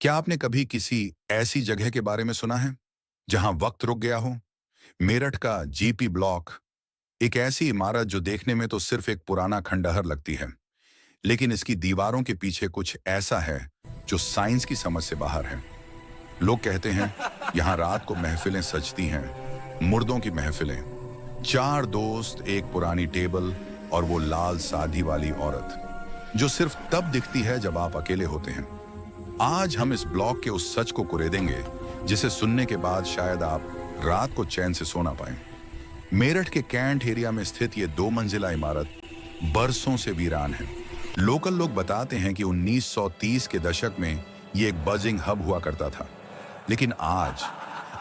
क्या आपने कभी किसी ऐसी जगह के बारे में सुना है जहां वक्त रुक गया हो? मेरठ का जीपी ब्लॉक एक ऐसी इमारत जो देखने में तो सिर्फ एक पुराना खंडहर लगती है, लेकिन इसकी दीवारों के पीछे कुछ ऐसा है जो साइंस की समझ से बाहर है। लोग कहते हैं यहाँ रात को महफिलें सजती हैं, मुर्दों की महफिलें। चार दोस्त, एक पुरानी टेबल और वो लाल साधी वाली औरत जो सिर्फ तब दिखती है जब आप अकेले होते हैं। आज हम इस ब्लॉग के उस सच को कुरेदेंगे जिसे सुनने के बाद शायद आप रात को चैन से सो ना पाएं। मेरठ के कैंट एरिया में स्थित ये 2 मंजिला इमारत बरसों से वीरान है। लोकल लोग बताते हैं कि 1930 के दशक में ये एक बजिंग हब हुआ करता था, लेकिन आज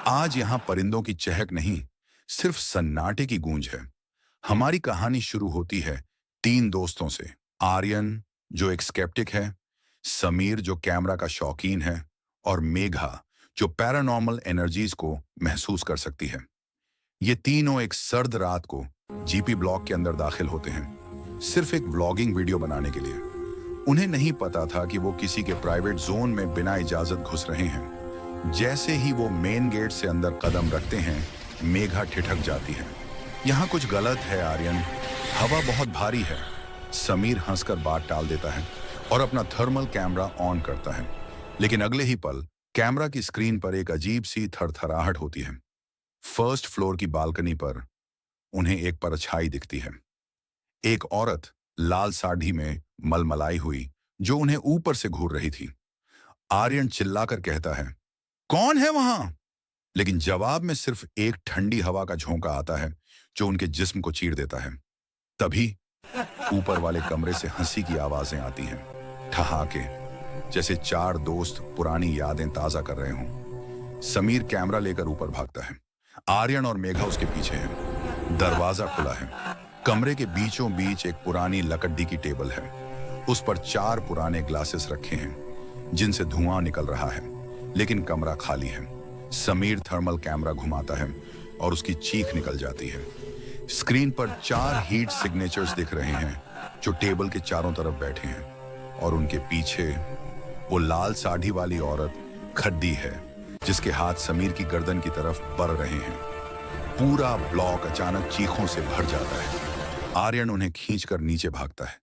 आज यहाँ परिंदों की चहक नहीं, सिर्फ सन्नाटे की गूंज है। हमारी कहानी शुरू होती है 3 दोस्तों से। आर्यन, जो एक स्केप्टिक है, समीर, जो कैमरा का शौकीन है, और मेघा, जो पैरानॉर्मल एनर्जीज को महसूस कर सकती है। ये तीनों एक सर्द रात को जीपी ब्लॉक के अंदर दाखिल होते हैं, सिर्फ एक व्लॉगिंग वीडियो बनाने के लिए। उन्हें नहीं पता था कि वो किसी के प्राइवेट जोन में बिना इजाजत घुस रहे हैं। जैसे ही वो मेन गेट से अंदर कदम रखते हैं, मेघा ठिठक जाती है। यहाँ कुछ गलत है आर्यन, हवा बहुत भारी है। समीर हंसकर बात टाल देता है और अपना थर्मल कैमरा ऑन करता है, लेकिन अगले ही पल कैमरा की स्क्रीन पर एक अजीब सी थरथराहट होती है। फर्स्ट फ्लोर की बालकनी पर उन्हें एक परछाई दिखती है, एक औरत लाल साड़ी में मलमलाई हुई जो उन्हें ऊपर से घूर रही थी। आर्यन चिल्लाकर कहता है, कौन है वहां? लेकिन जवाब में सिर्फ एक ठंडी हवा का झोंका आता है जो उनके जिस्म को चीर देता है। तभी ऊपर वाले कमरे से हंसी की आवाजें आती हैं, ठहाके, जैसे 4 दोस्त पुरानी यादें ताजा कर रहे हों। समीर कैमरा लेकर ऊपर भागता है। आर्यन और मेघा उसके पीछे हैं। दरवाजा खुला है। कमरे के बीचों बीच एक पुरानी लकड़ी की टेबल है। उस पर 4 पुराने ग्लासेस रखे हैं जिनसे धुआं निकल रहा है, लेकिन कमरा खाली है। समीर थर्मल कैमरा घुमाता है और उसकी चीख निकल जाती है। स्क्रीन पर 4 हीट सिग्नेचर्स दिख रहे हैं जो टेबल के चारों तरफ बैठे हैं, और उनके पीछे वो लाल साड़ी वाली औरत खड़ी है जिसके हाथ समीर की गर्दन की तरफ बढ़ रहे हैं। पूरा ब्लॉक अचानक चीखों से भर जाता है। आर्यन उन्हें खींचकर नीचे भागता है।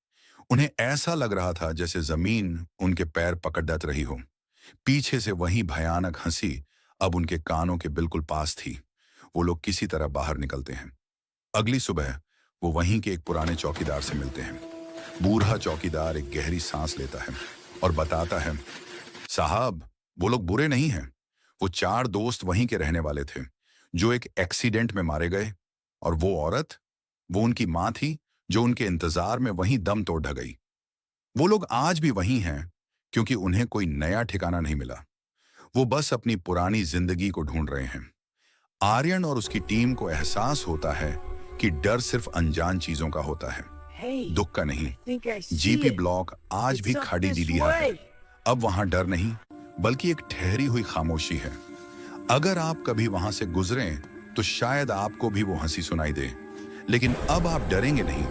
उन्हें ऐसा लग रहा था जैसे जमीन उनके पैर पकड़ डट रही हो। पीछे से वही भयानक हंसी अब उनके कानों के बिल्कुल पास थी। वो लोग किसी तरह बाहर निकलते हैं। अगली सुबह वो वहीं के एक पुराने चौकीदार से मिलते हैं। बूढ़ा चौकीदार एक गहरी सांस लेता है और बताता है, साहब, वो लोग बुरे नहीं हैं। वो 4 दोस्त वहीं के रहने वाले थे जो एक एक्सीडेंट में मारे गए, और वो औरत, वो उनकी मां थी जो उनके इंतजार में वहीं दम तोड़ ढ गई। वो लोग आज भी वहीं हैं क्योंकि उन्हें कोई नया ठिकाना नहीं मिला। वो बस अपनी पुरानी जिंदगी को ढूंढ रहे हैं। आर्यन और उसकी टीम को एहसास होता है कि डर सिर्फ अनजान चीजों का होता है, दुख का नहीं। जीपी ब्लॉक आज भी खाड़ी दिलिया है। अब वहां डर नहीं, बल्कि एक ठहरी हुई खामोशी है। अगर आप कभी वहां से गुजरें तो शायद आपको भी वो हंसी सुनाई दे, लेकिन अब आप डरेंगे नहीं,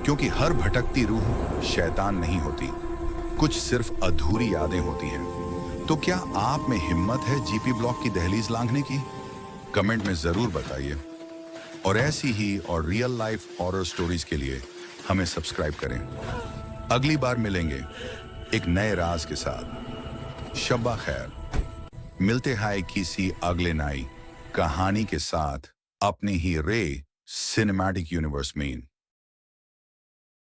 क्योंकि हर भटकती रूह शैतान नहीं होती, कुछ सिर्फ अधूरी यादें होती हैं। तो क्या आप में हिम्मत है जीपी ब्लॉक की दहलीज लांघने की? कमेंट में जरूर बताइए। और ऐसी ही और रियल लाइफ हॉरर स्टोरीज के लिए हमें सब्सक्राइब करें। अगली बार मिलेंगे एक नए राज के साथ। शब्बा खैर। मिलते हैं किसी अगले नई कहानी के साथ अपनी ही रे सिनेमैटिक यूनिवर्स में।